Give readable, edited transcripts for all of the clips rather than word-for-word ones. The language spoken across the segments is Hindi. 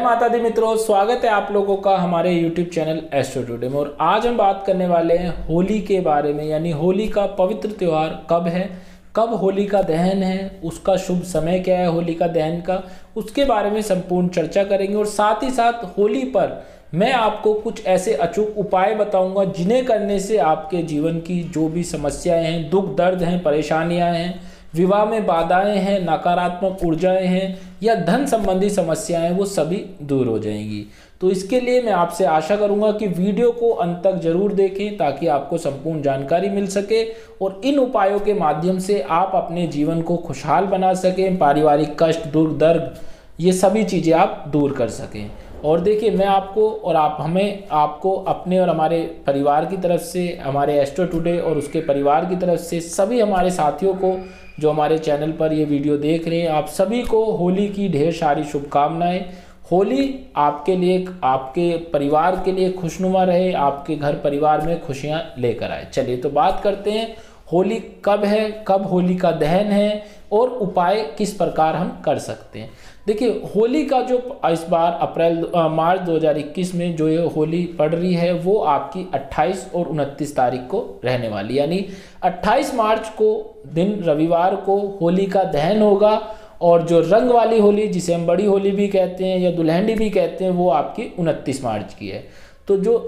माता दी मित्रों, स्वागत है आप लोगों का हमारे YouTube चैनल एस्ट्रो टुडे में। और आज हम बात करने वाले हैं होली के बारे में, यानी होली का पवित्र त्यौहार कब है, कब होली का दहन है, उसका शुभ समय क्या है होली का दहन का, उसके बारे में संपूर्ण चर्चा करेंगे। और साथ ही साथ होली पर मैं आपको कुछ ऐसे अचूक उपाय बताऊंगा जिन्हें करने से आपके जीवन की जो भी समस्याएं हैं, दुख दर्द हैं, परेशानियां हैं, विवाह में बाधाएं हैं, नकारात्मक ऊर्जाएं हैं या धन संबंधी समस्याएं हैं, वो सभी दूर हो जाएंगी। तो इसके लिए मैं आपसे आशा करूंगा कि वीडियो को अंत तक जरूर देखें ताकि आपको संपूर्ण जानकारी मिल सके और इन उपायों के माध्यम से आप अपने जीवन को खुशहाल बना सकें, पारिवारिक कष्ट, दुख दर्द, ये सभी चीज़ें आप दूर कर सकें। और देखिए, मैं आपको और आपको अपने और हमारे परिवार की तरफ से, हमारे एस्ट्रो टुडे और उसके परिवार की तरफ से, सभी हमारे साथियों को जो हमारे चैनल पर ये वीडियो देख रहे हैं, आप सभी को होली की ढेर सारी शुभकामनाएं। होली आपके लिए, आपके परिवार के लिए खुशनुमा रहे, आपके घर परिवार में खुशियां लेकर आए। चलिए तो बात करते हैं होली कब है, कब होली का दहन है और उपाय किस प्रकार हम कर सकते हैं। देखिए, होली का जो इस बार मार्च 2021 में जो ये होली पड़ रही है वो आपकी 28 और 29 तारीख को रहने वाली, यानी 28 मार्च को दिन रविवार को होली का दहन होगा। और जो रंग वाली होली, जिसे हम बड़ी होली भी कहते हैं या दुल्हनडी भी कहते हैं, वो आपकी 29 मार्च की है। तो जो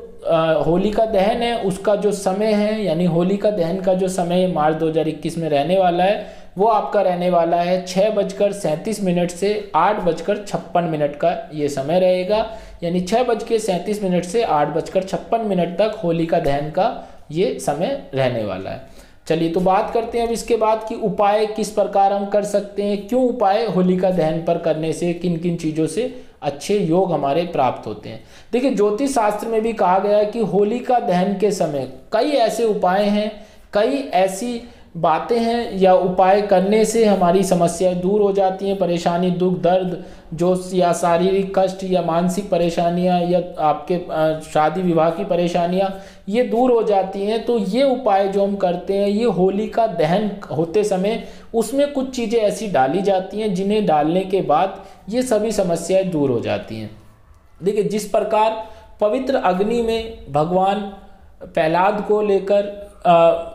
होली का दहन है उसका जो समय है, यानी होली का दहन का जो समय मार्च 2021 में रहने वाला है, वो आपका रहने वाला है 6:37 से 8:56 का ये समय रहेगा। यानी 6:37 से 8:56 तक होली का दहन का ये समय रहने वाला है। चलिए तो बात करते हैं अब इसके बाद कि उपाय किस प्रकार हम कर सकते हैं, क्यों उपाय होली का दहन पर करने से किन किन चीज़ों से अच्छे योग हमारे प्राप्त होते हैं। देखिए, ज्योतिष शास्त्र में भी कहा गया है कि होली का दहन के समय कई ऐसे उपाय हैं, कई ऐसी बातें हैं या उपाय करने से हमारी समस्याएं दूर हो जाती हैं। परेशानी, दुख दर्द जो या शारीरिक कष्ट या मानसिक परेशानियां या आपके शादी विवाह की परेशानियां, ये दूर हो जाती हैं। तो ये उपाय जो हम करते हैं, ये होली का दहन होते समय उसमें कुछ चीज़ें ऐसी डाली जाती हैं जिन्हें डालने के बाद ये सभी समस्याएं दूर हो जाती हैं। देखिए, जिस प्रकार पवित्र अग्नि में भगवान प्रहलाद को लेकर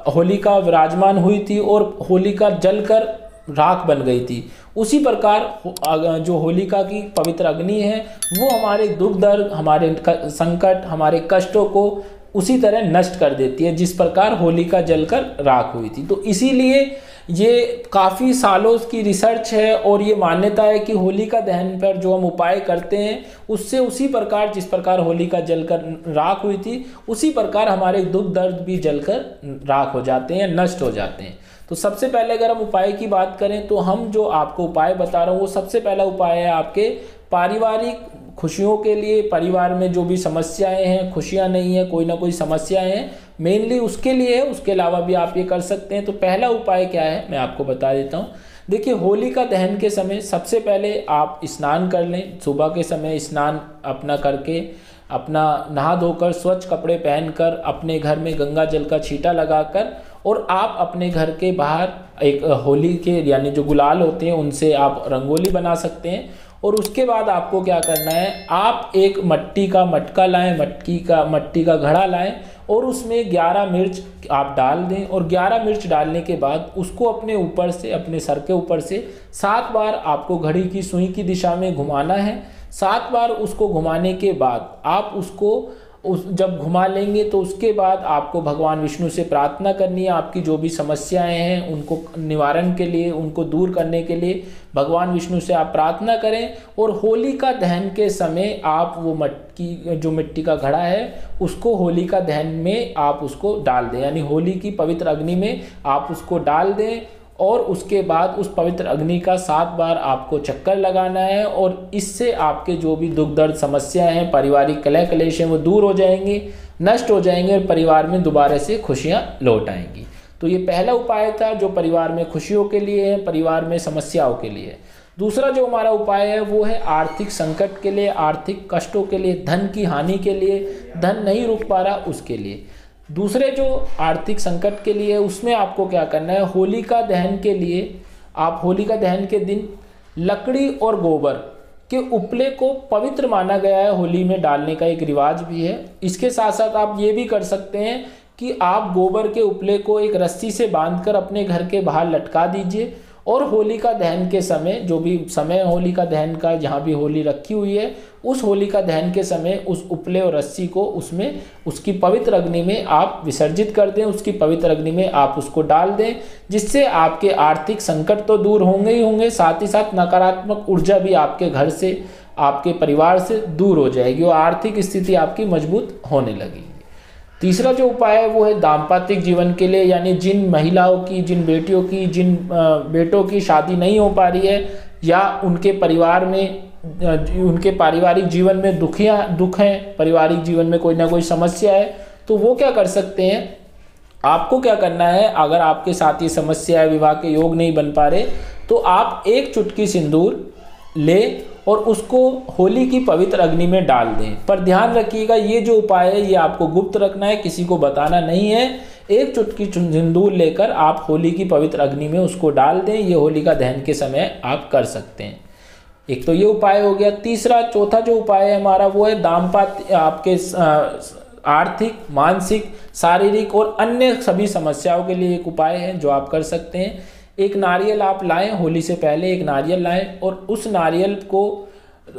होलिका विराजमान हुई थी और होलिका जलकर राख बन गई थी, उसी प्रकार जो होलिका की पवित्र अग्नि है वो हमारे दुख दर्द, हमारे संकट, हमारे कष्टों को उसी तरह नष्ट कर देती है जिस प्रकार होलिका जलकर राख हुई थी। तो इसीलिए ये काफ़ी सालों की रिसर्च है और ये मान्यता है कि होलिका दहन पर जो हम उपाय करते हैं उससे उसी प्रकार, जिस प्रकार होलिका जलकर राख हुई थी, उसी प्रकार हमारे दुख दर्द भी जलकर राख हो जाते हैं, नष्ट हो जाते हैं। तो सबसे पहले अगर हम उपाय की बात करें तो हम जो आपको उपाय बता रहा हूँ वो सबसे पहला उपाय है आपके पारिवारिक खुशियों के लिए। परिवार में जो भी समस्याएं हैं, खुशियां नहीं है, कोई ना कोई समस्याएं हैं, मेनली उसके लिए है। उसके अलावा भी आप ये कर सकते हैं। तो पहला उपाय क्या है मैं आपको बता देता हूँ। देखिए, होली का दहन के समय सबसे पहले आप स्नान कर लें। सुबह के समय स्नान अपना करके, अपना नहा धोकर, स्वच्छ कपड़े पहनकर, अपने घर में गंगा जल का छींटा लगाकर और आप अपने घर के बाहर एक होली के, यानी जो गुलाल होते हैं उनसे आप रंगोली बना सकते हैं। और उसके बाद आपको क्या करना है, आप एक मिट्टी का मटका लाएं, मट्टी का घड़ा लाएं और उसमें 11 मिर्च आप डाल दें। और 11 मिर्च डालने के बाद उसको अपने ऊपर से, अपने सर के ऊपर से 7 बार आपको घड़ी की सुई की दिशा में घुमाना है। 7 बार उसको घुमाने के बाद आप उसको जब घुमा लेंगे तो उसके बाद आपको भगवान विष्णु से प्रार्थना करनी है। आपकी जो भी समस्याएं हैं उनको निवारण के लिए, उनको दूर करने के लिए भगवान विष्णु से आप प्रार्थना करें। और होली का दहन के समय आप वो मिट्टी का घड़ा है उसको होली का दहन में आप उसको डाल दें, यानी होली की पवित्र अग्नि में आप उसको डाल दें। और उसके बाद उस पवित्र अग्नि का 7 बार आपको चक्कर लगाना है और इससे आपके जो भी दुख दर्द समस्याएं हैं, पारिवारिक कलह कलेश हैं, वो दूर हो जाएंगे, नष्ट हो जाएंगे और परिवार में दोबारा से खुशियां लौट आएंगी। तो ये पहला उपाय था जो परिवार में खुशियों के लिए है, परिवार में समस्याओं के लिए। दूसरा जो हमारा उपाय है वो है आर्थिक संकट के लिए, आर्थिक कष्टों के लिए, धन की हानि के लिए, धन नहीं रुक पा रहा उसके लिए। दूसरे जो आर्थिक संकट के लिए, उसमें आपको क्या करना है, होलिका दहन के लिए आप होलिका दहन के दिन लकड़ी और गोबर कि उपले को पवित्र माना गया है, होली में डालने का एक रिवाज भी है। इसके साथ साथ आप ये भी कर सकते हैं कि आप गोबर के उपले को एक रस्सी से बांधकर अपने घर के बाहर लटका दीजिए और होलिका दहन के समय, जो भी समय होलिका दहन का जहाँ भी होली रखी हुई है, उस होलिका दहन के समय उस उपले और रस्सी को उसमें उसकी पवित्र अग्नि में आप विसर्जित कर दें, उसकी पवित्र अग्नि में आप उसको डाल दें, जिससे आपके आर्थिक संकट तो दूर होंगे ही होंगे, साथ ही साथ नकारात्मक ऊर्जा भी आपके घर से, आपके परिवार से दूर हो जाएगी और आर्थिक स्थिति आपकी मजबूत होने लगेगी। तीसरा जो उपाय है वो है दाम्पत्य जीवन के लिए, यानी जिन महिलाओं की, जिन बेटियों की, जिन बेटों की शादी नहीं हो पा रही है या उनके परिवार में, उनके पारिवारिक जीवन में दुख हैं, पारिवारिक जीवन में कोई ना कोई समस्या है, तो वो क्या कर सकते हैं, आपको क्या करना है, अगर आपके साथ ये समस्या है, विवाह के योग नहीं बन पा रहे, तो आप एक चुटकी सिंदूर ले और उसको होली की पवित्र अग्नि में डाल दें। पर ध्यान रखिएगा, ये जो उपाय है ये आपको गुप्त रखना है, किसी को बताना नहीं है। एक चुटकी सिंदूर लेकर आप होली की पवित्र अग्नि में उसको डाल दें। ये होलिका दहन के समय आप कर सकते हैं। एक तो ये उपाय हो गया। चौथा जो उपाय है हमारा वो है दाम्पत्य, आपके आर्थिक, मानसिक, शारीरिक और अन्य सभी समस्याओं के लिए एक उपाय है जो आप कर सकते हैं। एक नारियल आप लाएं, होली से पहले एक नारियल लाएं और उस नारियल को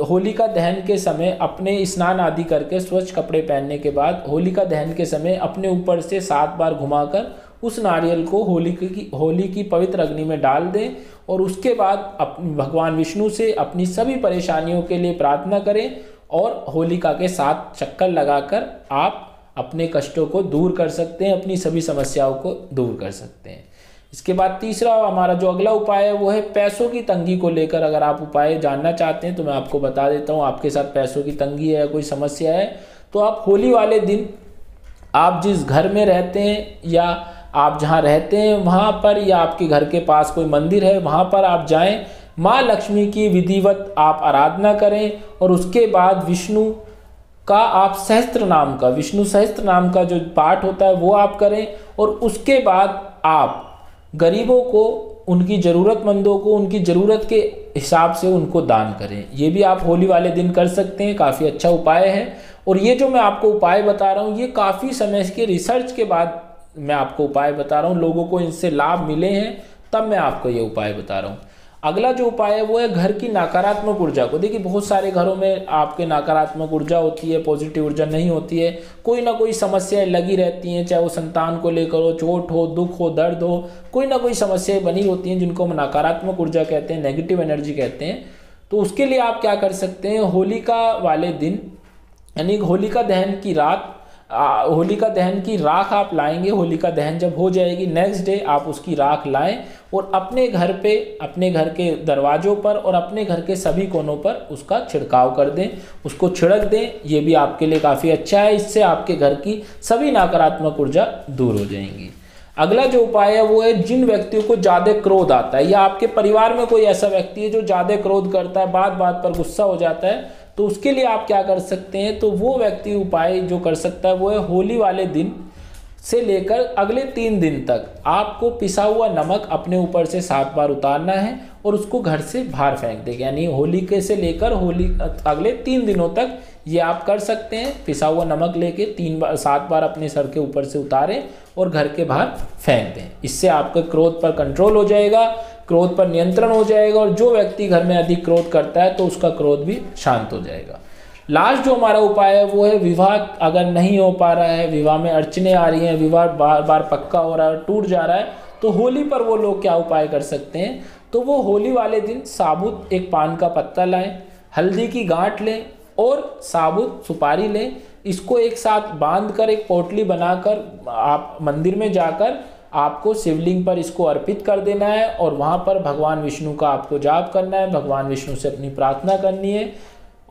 होलिका दहन के समय अपने स्नान आदि करके स्वच्छ कपड़े पहनने के बाद होलिका दहन के समय अपने ऊपर से 7 बार घुमाकर उस नारियल को होली की पवित्र अग्नि में डाल दें और उसके बाद भगवान विष्णु से अपनी सभी परेशानियों के लिए प्रार्थना करें और होलिका के 7 चक्कर लगाकर आप अपने कष्टों को दूर कर सकते हैं, अपनी सभी समस्याओं को दूर कर सकते हैं। इसके बाद तीसरा हमारा जो अगला उपाय है वो है पैसों की तंगी को लेकर। अगर आप उपाय जानना चाहते हैं तो मैं आपको बता देता हूँ। आपके साथ पैसों की तंगी है या कोई समस्या है तो आप होली वाले दिन आप जिस घर में रहते हैं या आप जहाँ रहते हैं वहाँ पर, या आपके घर के पास कोई मंदिर है वहाँ पर आप जाएं, माँ लक्ष्मी की विधिवत आप आराधना करें और उसके बाद विष्णु का आप विष्णु सहस्त्र नाम का जो पाठ होता है वो आप करें और उसके बाद आप गरीबों को, उनकी ज़रूरतमंदों को उनकी ज़रूरत के हिसाब से उनको दान करें। ये भी आप होली वाले दिन कर सकते हैं, काफ़ी अच्छा उपाय है। और ये जो मैं आपको उपाय बता रहा हूँ ये काफ़ी समय के रिसर्च के बाद मैं आपको उपाय बता रहा हूँ, लोगों को इनसे लाभ मिले हैं तब मैं आपको ये उपाय बता रहा हूँ। अगला जो उपाय है वो है घर की नकारात्मक ऊर्जा को। देखिए बहुत सारे घरों में आपके नकारात्मक ऊर्जा होती है, पॉजिटिव ऊर्जा नहीं होती है, कोई ना कोई समस्याएं लगी रहती हैं, चाहे वो संतान को लेकर हो, चोट हो, दुख हो, दर्द हो, कोई ना कोई समस्याएं बनी होती हैं जिनको हम नकारात्मक ऊर्जा कहते हैं, नेगेटिव एनर्जी कहते हैं। तो उसके लिए आप क्या कर सकते हैं, होलिका वाले दिन यानी होलिका दहन की रात, होलिका दहन की राख आप लाएंगे। होलिका दहन जब हो जाएगी नेक्स्ट डे आप उसकी राख लाएं और अपने घर पे, अपने घर के दरवाजों पर और अपने घर के सभी कोनों पर उसका छिड़काव कर दें, उसको छिड़क दें। ये भी आपके लिए काफ़ी अच्छा है, इससे आपके घर की सभी नकारात्मक ऊर्जा दूर हो जाएंगी। अगला जो उपाय है वो है जिन व्यक्तियों को ज़्यादा क्रोध आता है या आपके परिवार में कोई ऐसा व्यक्ति है जो ज़्यादा क्रोध करता है, बात बात पर गुस्सा हो जाता है, तो उसके लिए आप क्या कर सकते हैं, तो वो व्यक्ति उपाय जो कर सकता है वो है होली वाले दिन से लेकर अगले 3 दिन तक आपको पिसा हुआ नमक अपने ऊपर से 7 बार उतारना है और उसको घर से बाहर फेंक देगा। यानी होली के से लेकर होली अगले 3 दिनों तक ये आप कर सकते हैं। पिसा हुआ नमक लेके 7 बार अपने सर के ऊपर से उतारें और घर के बाहर फेंक दें। इससे आपके क्रोध पर कंट्रोल हो जाएगा, क्रोध पर नियंत्रण हो जाएगा और जो व्यक्ति घर में अधिक क्रोध करता है तो उसका क्रोध भी शांत हो जाएगा। लास्ट जो हमारा उपाय है वो है विवाह अगर नहीं हो पा रहा है, विवाह में अड़चने आ रही हैं, विवाह बार बार पक्का हो रहा है, टूट जा रहा है, तो होली पर वो लोग क्या उपाय कर सकते हैं, तो वो होली वाले दिन साबुत एक पान का पत्ता लाएं, हल्दी की गांठ लें और साबुत सुपारी लें। इसको एक साथ बांध कर एक पोटली बनाकर आप मंदिर में जाकर आपको शिवलिंग पर इसको अर्पित कर देना है और वहाँ पर भगवान विष्णु का आपको जाप करना है, भगवान विष्णु से अपनी प्रार्थना करनी है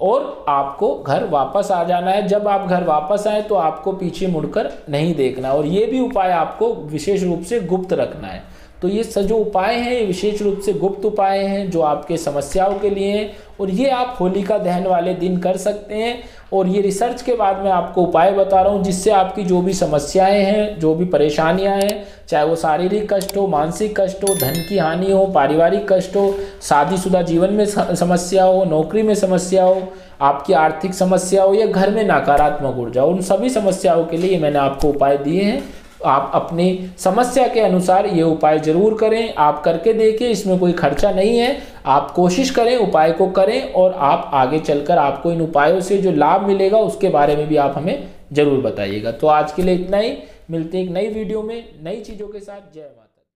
और आपको घर वापस आ जाना है। जब आप घर वापस आए तो आपको पीछे मुड़कर नहीं देखना और ये भी उपाय आपको विशेष रूप से गुप्त रखना है तो ये जो उपाय हैं ये विशेष रूप से गुप्त उपाय हैं जो आपके समस्याओं के लिए हैं, और ये आप होलिका दहन वाले दिन कर सकते हैं। और ये रिसर्च के बाद मैं आपको उपाय बता रहा हूँ जिससे आपकी जो भी समस्याएं हैं, जो भी परेशानियां हैं, चाहे वो शारीरिक कष्ट हो, मानसिक कष्ट हो, धन की हानि हो, पारिवारिक कष्ट हो, शादीशुदा जीवन में समस्या हो, नौकरी में समस्या हो, आपकी आर्थिक समस्या हो, या घर में नकारात्मक ऊर्जा हो, उन सभी समस्याओं के लिए मैंने आपको उपाय दिए हैं। आप अपनी समस्या के अनुसार ये उपाय जरूर करें, आप करके देखिए, इसमें कोई खर्चा नहीं है। आप कोशिश करें, उपाय को करें, और आप आगे चलकर आपको इन उपायों से जो लाभ मिलेगा उसके बारे में भी आप हमें जरूर बताइएगा। तो आज के लिए इतना ही, मिलते हैं एक नई वीडियो में नई चीज़ों के साथ। जय माता।